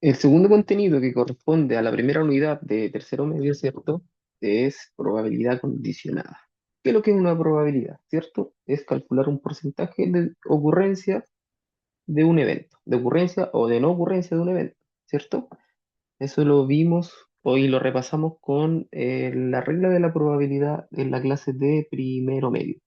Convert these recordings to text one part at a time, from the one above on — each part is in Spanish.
El segundo contenido que corresponde a la primera unidad de tercero medio, ¿cierto? Es probabilidad condicionada. ¿Qué es lo que es una probabilidad? ¿Cierto? Es calcular un porcentaje de ocurrencia de un evento, de ocurrencia o de no ocurrencia de un evento, ¿cierto? Eso lo vimos hoy, lo repasamos con la regla de la probabilidad en la clase de primero medio.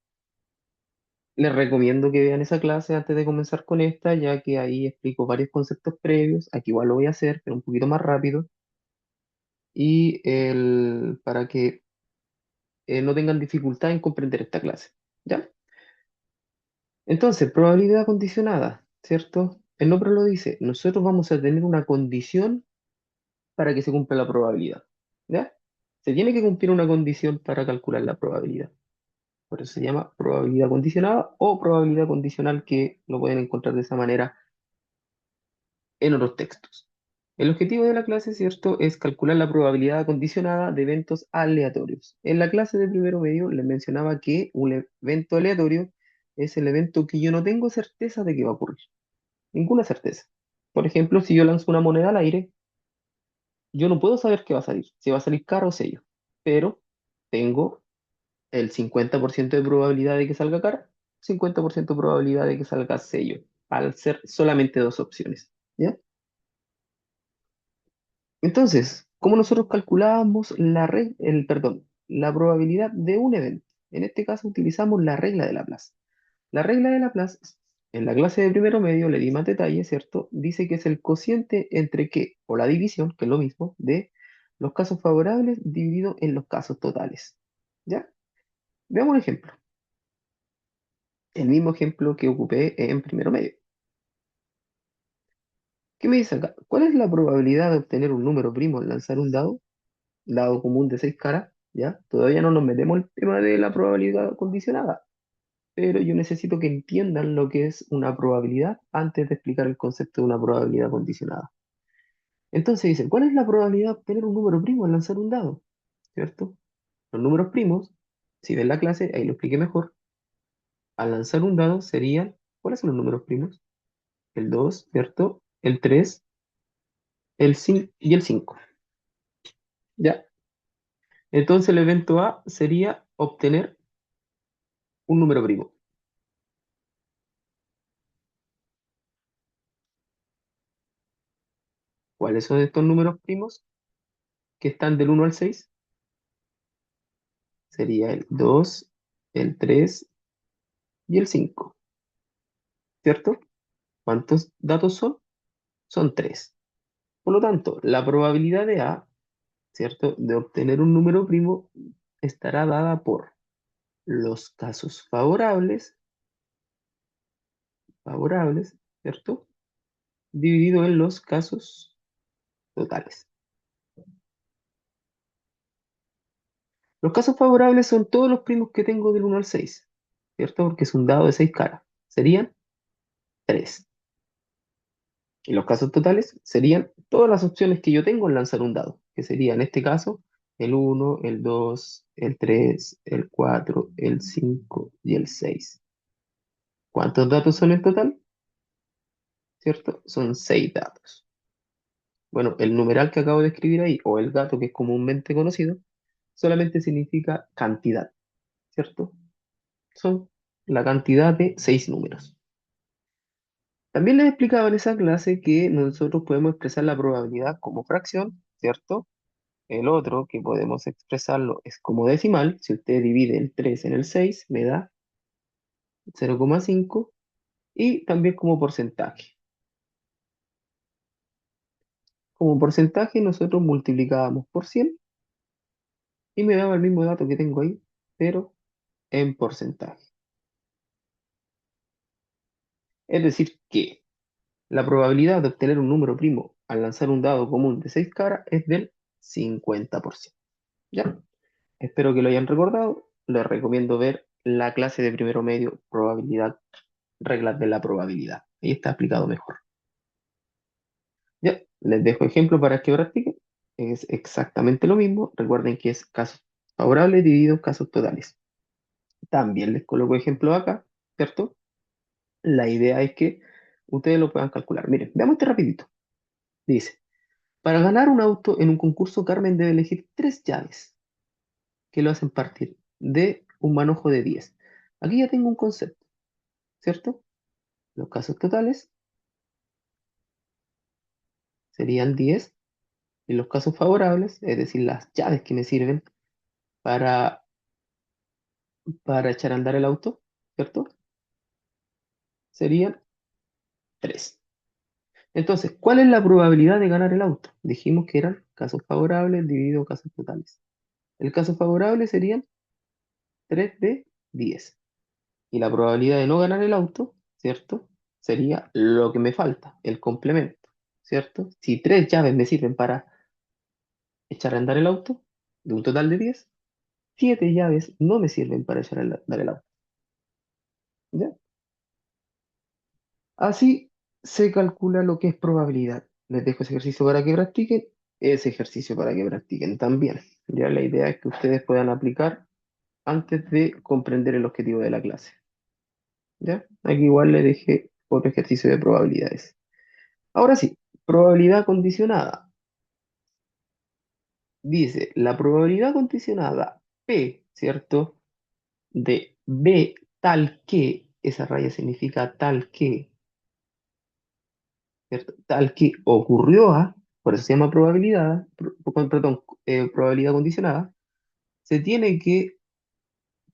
Les recomiendo que vean esa clase antes de comenzar con esta, ya que ahí explico varios conceptos previos. Aquí igual lo voy a hacer, pero un poquito más rápido para que no tengan dificultad en comprender esta clase. ¿Ya? Entonces, probabilidad condicionada, ¿cierto? El nombre lo dice, nosotros vamos a tener una condición para que se cumpla la probabilidad. ¿Ya? Se tiene que cumplir una condición para calcular la probabilidad. Por eso se llama probabilidad condicionada o probabilidad condicional, que lo pueden encontrar de esa manera en otros textos. El objetivo de la clase, ¿cierto?, es calcular la probabilidad condicionada de eventos aleatorios. En la clase de primero medio les mencionaba que un evento aleatorio es el evento que yo no tengo certeza de que va a ocurrir. Ninguna certeza. Por ejemplo, si yo lanzo una moneda al aire, yo no puedo saber qué va a salir, si va a salir cara o sello, pero tengo el 50% de probabilidad de que salga cara, 50% de probabilidad de que salga sello, al ser solamente dos opciones. ¿Ya? Entonces, ¿cómo nosotros calculamos la probabilidad de un evento? En este caso utilizamos la regla de Laplace. La regla de Laplace, en la clase de primero medio le di más detalle, ¿cierto? Dice que es el cociente entre qué, o la división, que es lo mismo, de los casos favorables dividido en los casos totales. ¿Ya? Veamos un ejemplo. El mismo ejemplo que ocupé en primero medio. ¿Qué me dice acá? ¿Cuál es la probabilidad de obtener un número primo al lanzar un dado común de 6 caras? ¿Ya? Todavía no nos metemos en el tema de la probabilidad condicionada, pero yo necesito que entiendan lo que es una probabilidad antes de explicar el concepto de una probabilidad condicionada. Entonces dice, ¿cuál es la probabilidad de obtener un número primo al lanzar un dado? ¿Cierto? Los números primos, si ven la clase, ahí lo expliqué mejor, al lanzar un dado serían, ¿cuáles son los números primos? El 2, ¿cierto? El 3, el 5 y el 5. ¿Ya? Entonces el evento A sería obtener un número primo. ¿Cuáles son estos números primos que están del 1 al 6? Sería el 2, el 3 y el 5, ¿cierto? ¿Cuántos datos son? Son 3. Por lo tanto, la probabilidad de A, ¿cierto?, de obtener un número primo estará dada por los casos favorables, ¿cierto? Dividido en los casos totales. Los casos favorables son todos los primos que tengo del 1 al 6, ¿cierto? Porque es un dado de 6 caras. Serían 3. Y los casos totales serían todas las opciones que yo tengo en lanzar un dado, que sería en este caso el 1, el 2, el 3, el 4, el 5 y el 6. ¿Cuántos datos son en total? ¿Cierto? Son 6 datos. Bueno, el numeral que acabo de escribir ahí, o el dato que es comúnmente conocido, solamente significa cantidad, ¿cierto? Son la cantidad de 6 números. También les explicaba en esa clase que nosotros podemos expresar la probabilidad como fracción, ¿cierto? El otro que podemos expresarlo es como decimal. Si usted divide el 3 en el 6, me da 0,5. Y también como porcentaje. Como porcentaje nosotros multiplicábamos por 100 y me daba el mismo dato que tengo ahí, pero en porcentaje. Es decir, que la probabilidad de obtener un número primo al lanzar un dado común de 6 caras es del 50%. ¿Ya? Espero que lo hayan recordado. Les recomiendo ver la clase de primero medio, probabilidad, reglas de la probabilidad. Ahí está explicado mejor. Ya, les dejo ejemplo para que practiquen. Es exactamente lo mismo. Recuerden que es casos favorables divididos casos totales. También les coloco ejemplo acá, ¿cierto? La idea es que ustedes lo puedan calcular. Miren, veamos este rapidito. Dice, Para ganar un auto en un concurso, Carmen debe elegir tres llaves que lo hacen partir de un manojo de 10. Aquí ya tengo un concepto, ¿cierto? Los casos totales serían 10 y los casos favorables, es decir, las llaves que me sirven para, para echar a andar el auto, ¿cierto? Serían 3. Entonces, ¿cuál es la probabilidad de ganar el auto? Dijimos que eran casos favorables dividido casos totales. El caso favorable serían 3 de 10. Y la probabilidad de no ganar el auto, ¿cierto? Sería lo que me falta, el complemento, ¿cierto? Si tres llaves me sirven para echar a andar el auto, de un total de 10, siete llaves no me sirven para echar a andar el auto. ¿Ya? Así se calcula lo que es probabilidad. Les dejo ese ejercicio para que practiquen, ese ejercicio para que practiquen también. Ya la idea es que ustedes puedan aplicar antes de comprender el objetivo de la clase. ¿Ya? Aquí igual les dejé otro ejercicio de probabilidades. Ahora sí, probabilidad condicionada. Dice, la probabilidad condicionada P, ¿cierto? De B tal que, esa raya significa tal que, ¿cierto? Tal que ocurrió A, por eso se llama probabilidad, perdón, probabilidad condicionada, se tiene que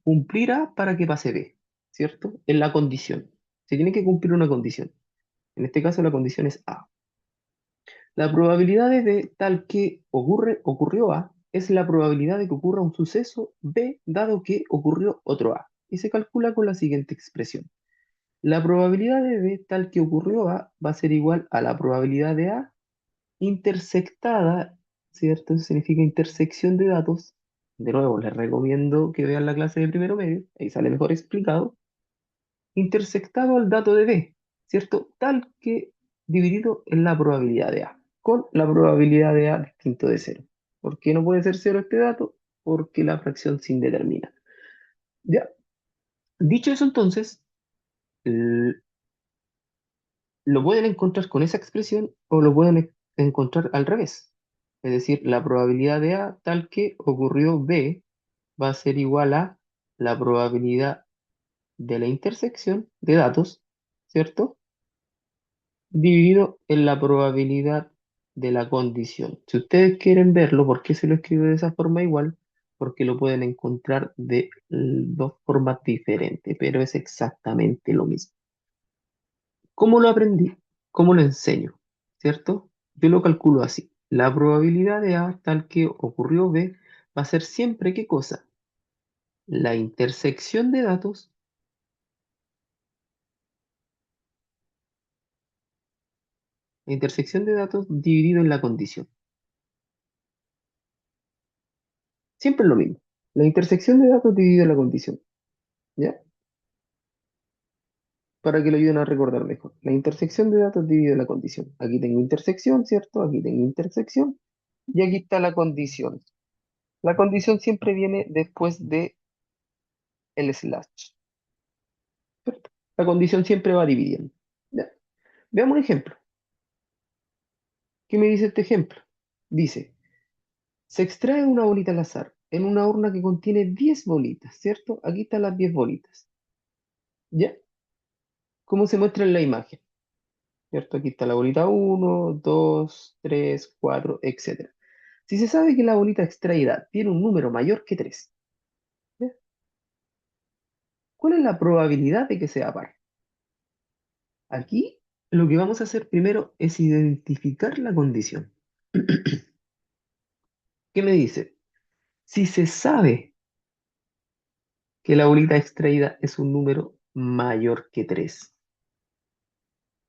cumplir A para que pase B, ¿cierto? En la condición. Se tiene que cumplir una condición. En este caso la condición es A. La probabilidad de tal que ocurrió A es la probabilidad de que ocurra un suceso B dado que ocurrió otro A. Y se calcula con la siguiente expresión. La probabilidad de B tal que ocurrió A va a ser igual a la probabilidad de A intersectada, ¿cierto? Eso significa intersección de datos. De nuevo, les recomiendo que vean la clase de primero medio, ahí sale mejor explicado. Intersectado al dato de B, ¿cierto? Tal que dividido en la probabilidad de A, con la probabilidad de A distinto de cero. ¿Por qué no puede ser cero este dato? Porque la fracción se indetermina. Ya, dicho eso entonces, l- lo pueden encontrar con esa expresión o lo pueden encontrar al revés. Es decir, la probabilidad de A tal que ocurrió B va a ser igual a la probabilidad de la intersección de datos, ¿cierto? Dividido en la probabilidad de la condición. Si ustedes quieren verlo, ¿por qué se lo escribe de esa forma igual? Porque lo pueden encontrar de dos formas diferentes, pero es exactamente lo mismo. ¿Cómo lo aprendí? ¿Cómo lo enseño? ¿Cierto? Yo lo calculo así. La probabilidad de A tal que ocurrió B va a ser siempre ¿qué cosa? La intersección de datos, la intersección de datos dividido en la condición. Siempre es lo mismo. La intersección de datos dividido en la condición. ¿Ya? Para que lo ayuden a recordar mejor. La intersección de datos divide la condición. Aquí tengo intersección, ¿cierto? Aquí tengo intersección y aquí está la condición. La condición siempre viene después de el slash, ¿cierto? La condición siempre va dividiendo. Ya. Veamos un ejemplo. ¿Qué me dice este ejemplo? Dice, se extrae una bolita al azar en una urna que contiene 10 bolitas, ¿cierto? Aquí están las 10 bolitas. ¿Ya? ¿Cómo se muestra en la imagen? ¿Cierto? Aquí está la bolita uno, 2, 3, 4, etcétera. Si se sabe que la bolita extraída tiene un número mayor que 3, ¿cuál es la probabilidad de que sea par? Aquí lo que vamos a hacer primero es identificar la condición. ¿Qué me dice? Si se sabe que la bolita extraída es un número mayor que 3,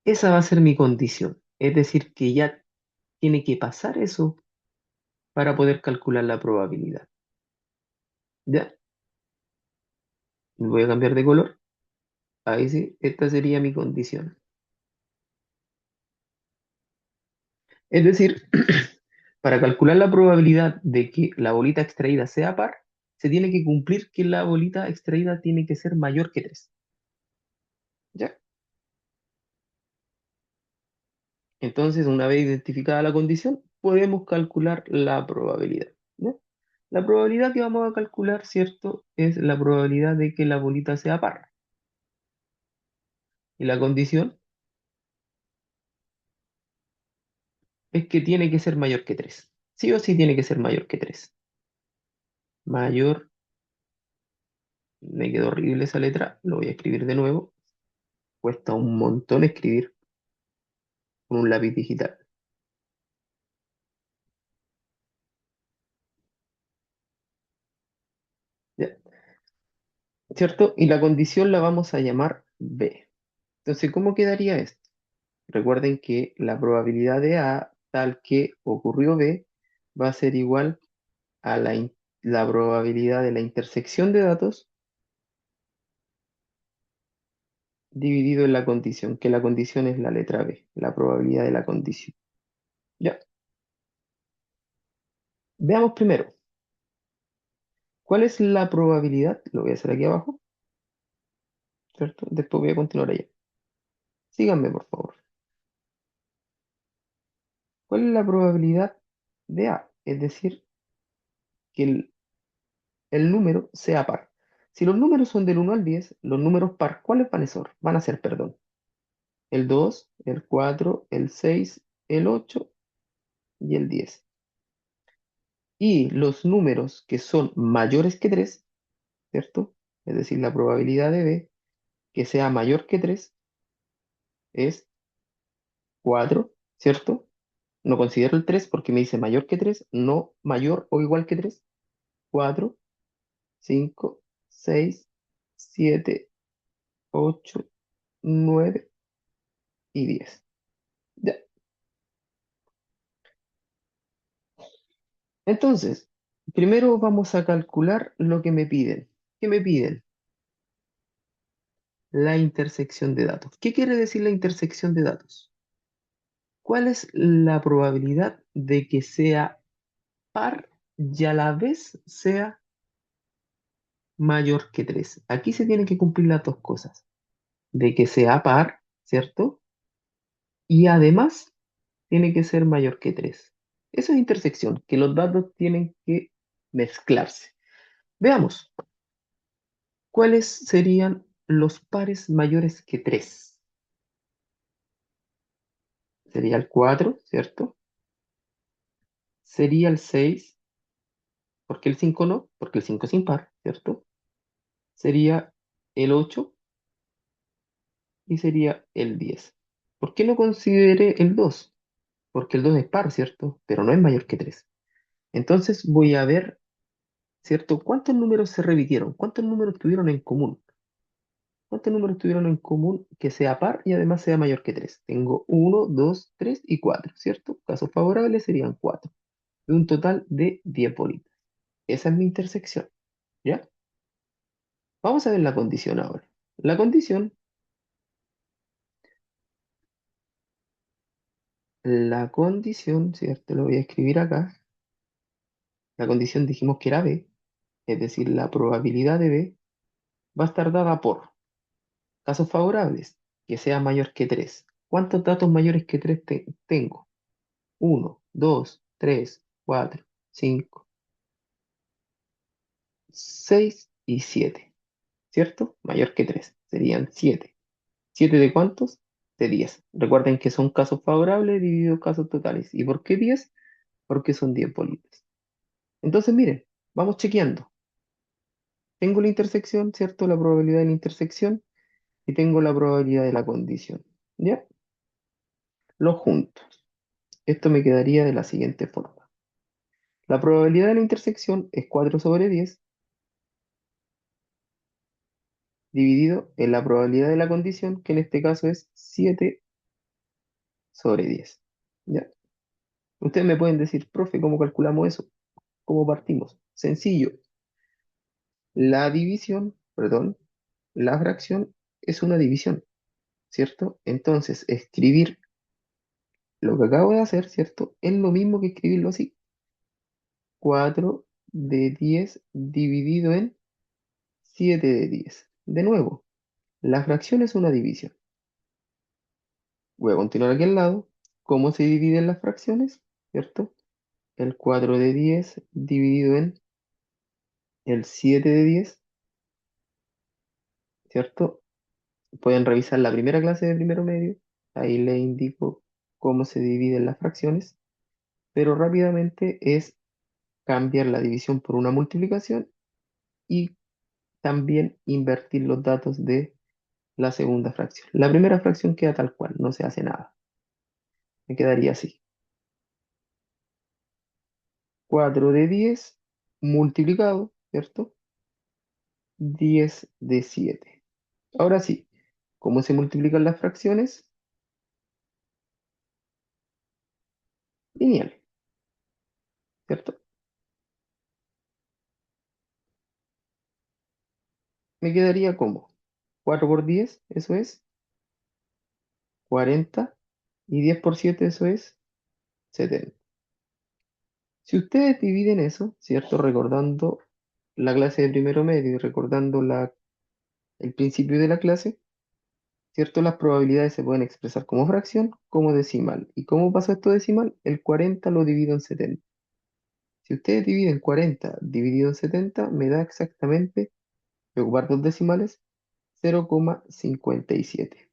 esa va a ser mi condición. Es decir, que ya tiene que pasar eso para poder calcular la probabilidad. ¿Ya? Voy a cambiar de color. Ahí sí, esta sería mi condición. Es decir, para calcular la probabilidad de que la bolita extraída sea par, se tiene que cumplir que la bolita extraída tiene que ser mayor que 3. ¿Ya? Entonces, una vez identificada la condición, podemos calcular la probabilidad, ¿no? La probabilidad que vamos a calcular, ¿cierto? Es la probabilidad de que la bolita sea par. Y la condición es que tiene que ser mayor que 3. Sí o sí tiene que ser mayor que 3. Mayor, me quedó horrible esa letra, lo voy a escribir de nuevo. Cuesta un montón escribir con un lápiz digital. ¿Ya? ¿Cierto? Y la condición la vamos a llamar B. Entonces, ¿cómo quedaría esto? Recuerden que la probabilidad de A tal que ocurrió B va a ser igual a la probabilidad de la intersección de datos dividido en la condición, que la condición es la letra B, la probabilidad de la condición. Ya, veamos primero, ¿cuál es la probabilidad? Lo voy a hacer aquí abajo, ¿cierto? Después voy a continuar allá. Síganme, por favor. ¿Cuál es la probabilidad de A? Es decir, que el número sea par. Si los números son del 1 al 10, los números par, ¿cuáles van a ser? Van a ser, perdón, el 2, el 4, el 6, el 8 y el 10. Y los números que son mayores que 3, ¿cierto? Es decir, la probabilidad de B que sea mayor que 3 es 4, ¿cierto? No considero el 3 porque me dice mayor que 3, no mayor o igual que 3. 4, 5, 6, 7, 8, 9 y 10. Ya. Entonces, primero vamos a calcular lo que me piden. ¿Qué me piden? La intersección de datos. ¿Qué quiere decir la intersección de datos? ¿Cuál es la probabilidad de que sea par y a la vez sea mayor que 3? Aquí se tienen que cumplir las dos cosas. De que sea par, ¿cierto? Y además tiene que ser mayor que 3. Eso es intersección, que los datos tienen que mezclarse. Veamos, ¿cuáles serían los pares mayores que 3? Sería el 4, ¿cierto? Sería el 6. ¿Por qué el 5 no? Porque el 5 es impar, ¿cierto? Sería el 8 y sería el 10. ¿Por qué no consideré el 2? Porque el 2 es par, ¿cierto? Pero no es mayor que 3. Entonces voy a ver, ¿cierto? ¿Cuántos números se repitieron? ¿Cuántos números tuvieron en común? ¿Cuántos números tuvieron en común que sea par y además sea mayor que 3? Tengo uno, 2, 3 y 4, ¿cierto? Casos favorables serían 4. De un total de 10 bolitas. Esa es mi intersección, ¿ya? Vamos a ver la condición ahora. La condición, ¿cierto? Lo voy a escribir acá. La condición dijimos que era B, es decir, la probabilidad de B va a estar dada por casos favorables, que sea mayor que 3. ¿Cuántos datos mayores que 3 tengo? Uno, 2, 3, 4, 5, 6 y 7, ¿cierto? Mayor que 3, serían 7. ¿7 de cuántos? De 10. Recuerden que son casos favorables divididos casos totales. ¿Y por qué 10? Porque son 10 bolitas. Entonces, miren, vamos chequeando. Tengo la intersección, ¿cierto? La probabilidad de la intersección y tengo la probabilidad de la condición. ¿Ya? Los juntos. Esto me quedaría de la siguiente forma. La probabilidad de la intersección es 4 sobre 10 dividido en la probabilidad de la condición, que en este caso es 7 sobre 10. ¿Ya? Ustedes me pueden decir, profe, ¿cómo calculamos eso? ¿Cómo partimos? Sencillo. La división, perdón, la fracción es una división, ¿cierto? Entonces, escribir lo que acabo de hacer, ¿cierto? Es lo mismo que escribirlo así. 4 de 10 dividido en 7 de 10. De nuevo, la fracción es una división. Voy a continuar aquí al lado. ¿Cómo se dividen las fracciones? ¿cierto? El 4 de 10 dividido en el 7 de 10, ¿cierto? Pueden revisar la primera clase de primero medio, ahí les indico cómo se dividen las fracciones, pero rápidamente es cambiar la división por una multiplicación y también invertir los datos de la segunda fracción. La primera fracción queda tal cual, no se hace nada. Me quedaría así. 4 de 10 multiplicado, ¿cierto? 10 de 7. Ahora sí, ¿cómo se multiplican las fracciones? Lineal, ¿cierto? Me quedaría como 4 por 10, eso es 40, y 10 por 7, eso es 70. Si ustedes dividen eso, ¿cierto? Recordando la clase de primero medio y recordando el principio de la clase, ¿cierto? Las probabilidades se pueden expresar como fracción, como decimal. ¿Y cómo pasa esto decimal? El 40 lo divido en 70. Si ustedes dividen 40 dividido en 70, me da exactamente, voy a ocupar dos decimales, 0,57,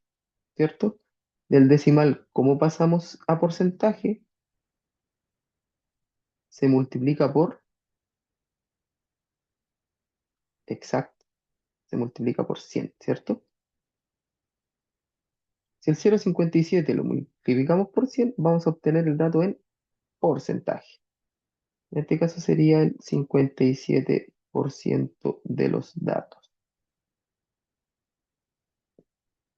¿cierto? Del decimal, ¿cómo pasamos a porcentaje? Se multiplica por exacto, se multiplica por 100, ¿cierto? Si el 0,57 lo multiplicamos por 100, vamos a obtener el dato en porcentaje. En este caso sería el 57% de los datos.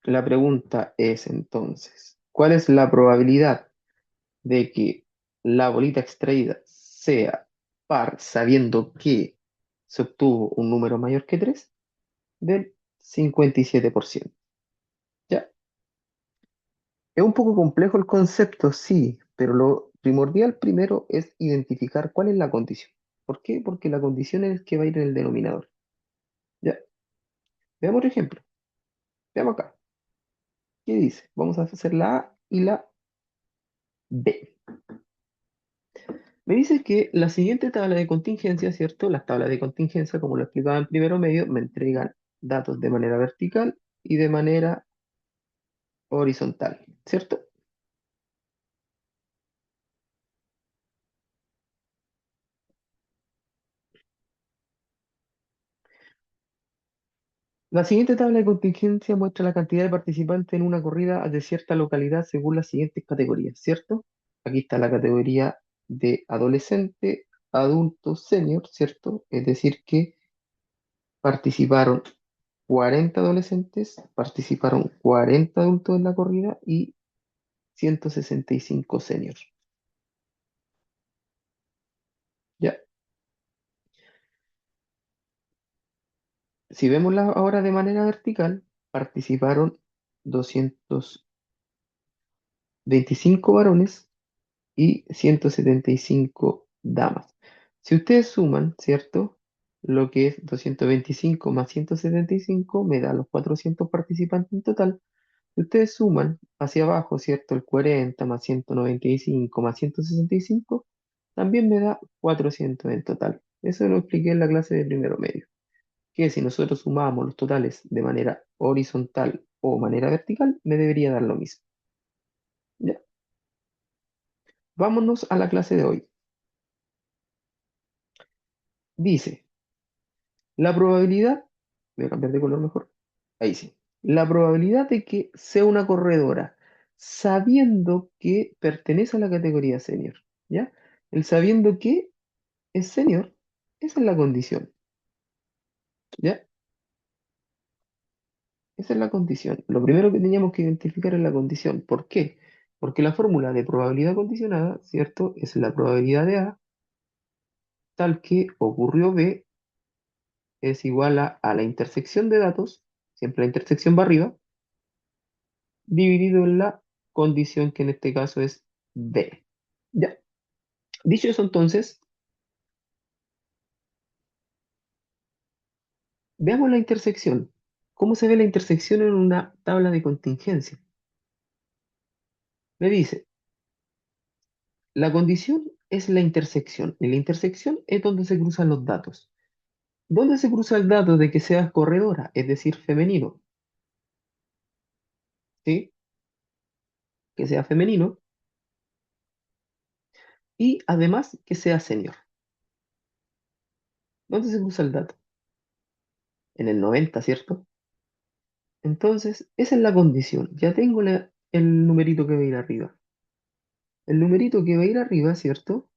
La pregunta es entonces, ¿cuál es la probabilidad de que la bolita extraída sea par sabiendo que se obtuvo un número mayor que 3? Del 57%. ¿Ya? Es un poco complejo el concepto, sí, pero lo primordial primero es identificar cuál es la condición. ¿Por qué? Porque la condición es el que va a ir en el denominador. ¿Ya? Veamos el ejemplo. Veamos acá. ¿Qué dice? Vamos a hacer la A y la B. Me dice que la siguiente tabla de contingencia, ¿cierto? Las tablas de contingencia, como lo explicaba en primero medio, me entregan datos de manera vertical y de manera horizontal, ¿cierto? La siguiente tabla de contingencia muestra la cantidad de participantes en una corrida de cierta localidad según las siguientes categorías, ¿cierto? Aquí está la categoría de adolescente, adulto, senior, ¿cierto? Es decir, que participaron 40 adolescentes, participaron 40 adultos en la corrida y 165 seniors. Ya, si vemos ahora de manera vertical, participaron 225 varones y 175 damas. Si ustedes suman, ¿cierto? Lo que es 225 más 175 me da los 400 participantes en total. Si ustedes suman hacia abajo, ¿cierto? El 40 más 195 más 165 también me da 400 en total. Eso lo expliqué en la clase de primero medio. Que si nosotros sumamos los totales de manera horizontal o manera vertical, me debería dar lo mismo. ¿Ya? Vámonos a la clase de hoy. Dice, la probabilidad, voy a cambiar de color mejor, ahí sí, la probabilidad de que sea una corredora sabiendo que pertenece a la categoría senior, ¿ya? El sabiendo que es senior, esa es la condición, ¿ya? Esa es la condición. Lo primero que teníamos que identificar es la condición. ¿Por qué? Porque la fórmula de probabilidad condicionada, ¿cierto? Es la probabilidad de A tal que ocurrió B es igual a la intersección de datos, siempre la intersección va arriba, dividido en la condición que en este caso es B. Ya. Dicho eso entonces, veamos la intersección. ¿Cómo se ve la intersección en una tabla de contingencia? Me dice, La condición es la intersección, y la intersección es donde se cruzan los datos. ¿Dónde se cruza el dato de que seas corredora, es decir, femenino? ¿Sí? Que sea femenino y además que sea senior. ¿Dónde se cruza el dato? En el 90, ¿cierto? Entonces, esa es la condición. Ya tengo el numerito que va a ir arriba. El numerito que va a ir arriba, ¿cierto?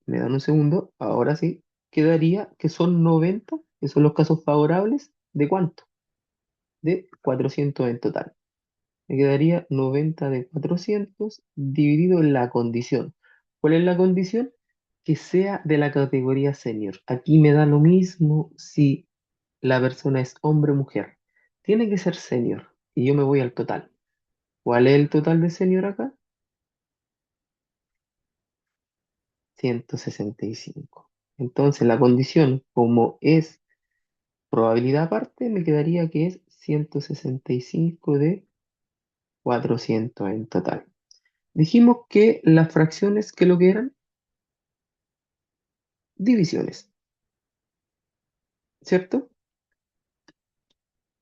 Me dan un segundo. Ahora sí. Quedaría que son 90, que son los casos favorables. ¿De cuánto? De 400 en total. Me quedaría 90 de 400 dividido en la condición. ¿Cuál es la condición? Que sea de la categoría senior. Aquí me da lo mismo si la persona es hombre o mujer. Tiene que ser senior. Y yo me voy al total. ¿Cuál es el total de senior acá? 165. Entonces la condición, como es probabilidad aparte, me quedaría que es 165 de 400 en total. Dijimos que las fracciones, ¿qué es lo que eran? Divisiones, ¿cierto?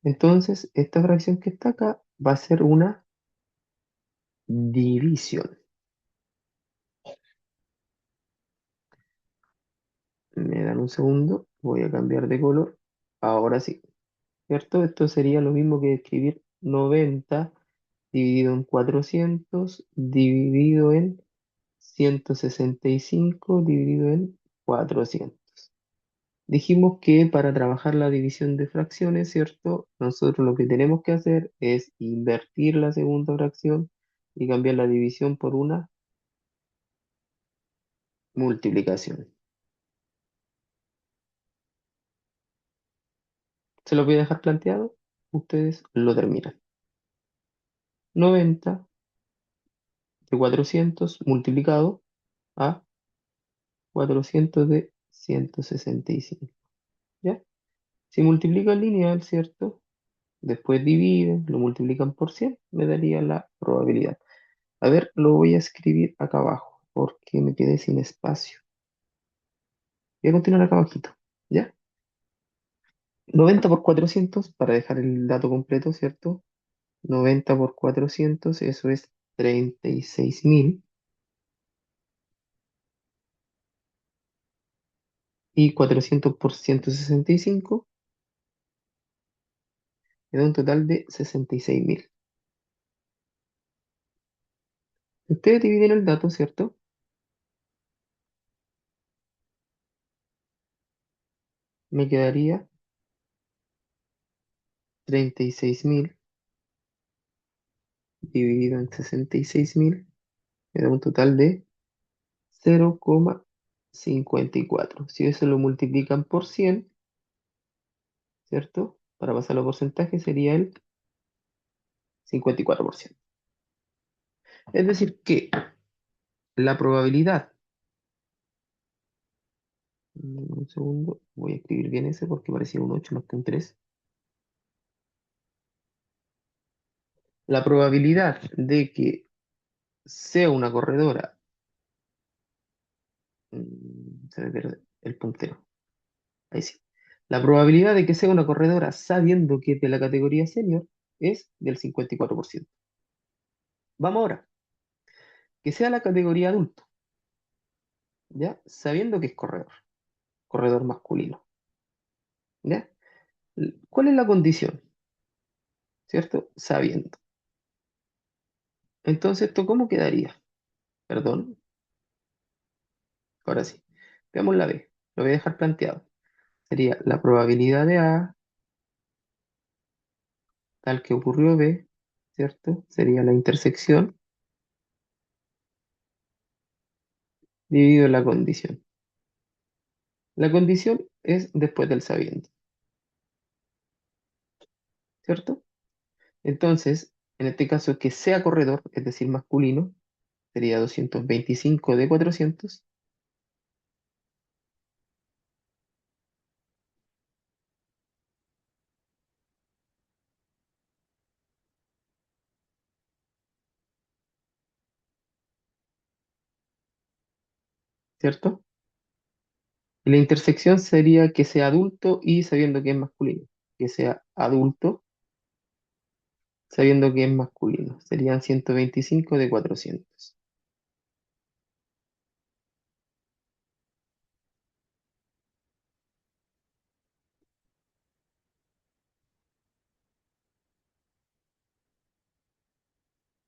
Entonces, esta fracción que está acá va a ser una división. Me dan un segundo, voy a cambiar de color. Ahora sí, ¿cierto? Esto sería lo mismo que escribir 90 dividido en 400 dividido en 165 dividido en 400. Dijimos que para trabajar la división de fracciones, ¿cierto? Nosotros lo que tenemos que hacer es invertir la segunda fracción y cambiar la división por una multiplicación. Se lo voy a dejar planteado, ustedes lo terminan. 90 de 400 multiplicado a 400 de 165. ¿Ya? Si multiplican lineal, ¿cierto? Después dividen, lo multiplican por 100, me daría la probabilidad. A ver, lo voy a escribir acá abajo porque me quedé sin espacio. Voy a continuar acá abajito, ¿ya? 90 por 400 para dejar el dato completo, ¿cierto? 90 por 400, eso es 36.000. Y 400 por 165 me da un total de 66.000. Ustedes dividen el dato, ¿cierto? Me quedaría 36.000 dividido en 66.000. Me da un total de 0,54. Si eso lo multiplican por 100, ¿cierto? Para pasarlo a porcentaje sería el 54%. Es decir, que la probabilidad, un segundo, voy a escribir bien ese porque parecía un 8 más que un 3. La probabilidad de que sea una corredora, se me pierde el puntero, ahí sí. La probabilidad de que sea una corredora sabiendo que es de la categoría senior es del 54%. Vamos ahora, que sea la categoría adulto, ¿ya? Sabiendo que es corredor, corredor masculino, ¿ya? ¿Cuál es la condición? ¿Cierto? Sabiendo. Entonces, ¿esto cómo quedaría? Perdón, ahora sí. Veamos la B. Lo voy a dejar planteado. Sería la probabilidad de A, tal que ocurrió B, ¿cierto? Sería la intersección dividido la condición. La condición es después del sabiendo, ¿cierto? Entonces, en este caso, que sea corredor, es decir, masculino, sería 225 de 400. ¿cierto? Y la intersección sería que sea adulto y sabiendo que es masculino. Que sea adulto sabiendo que es masculino. Serían 125 de 400.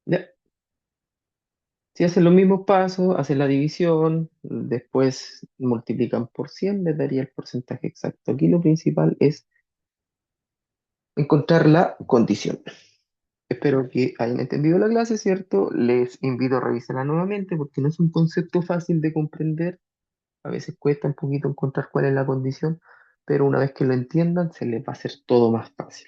Ya. Si hacen los mismos pasos, hacen la división, después multiplican por 100, les daría el porcentaje exacto. Aquí lo principal es encontrar la condición. Espero que hayan entendido la clase, ¿cierto? Les invito a revisarla nuevamente porque no es un concepto fácil de comprender. A veces cuesta un poquito encontrar cuál es la condición, pero una vez que lo entiendan, se les va a hacer todo más fácil.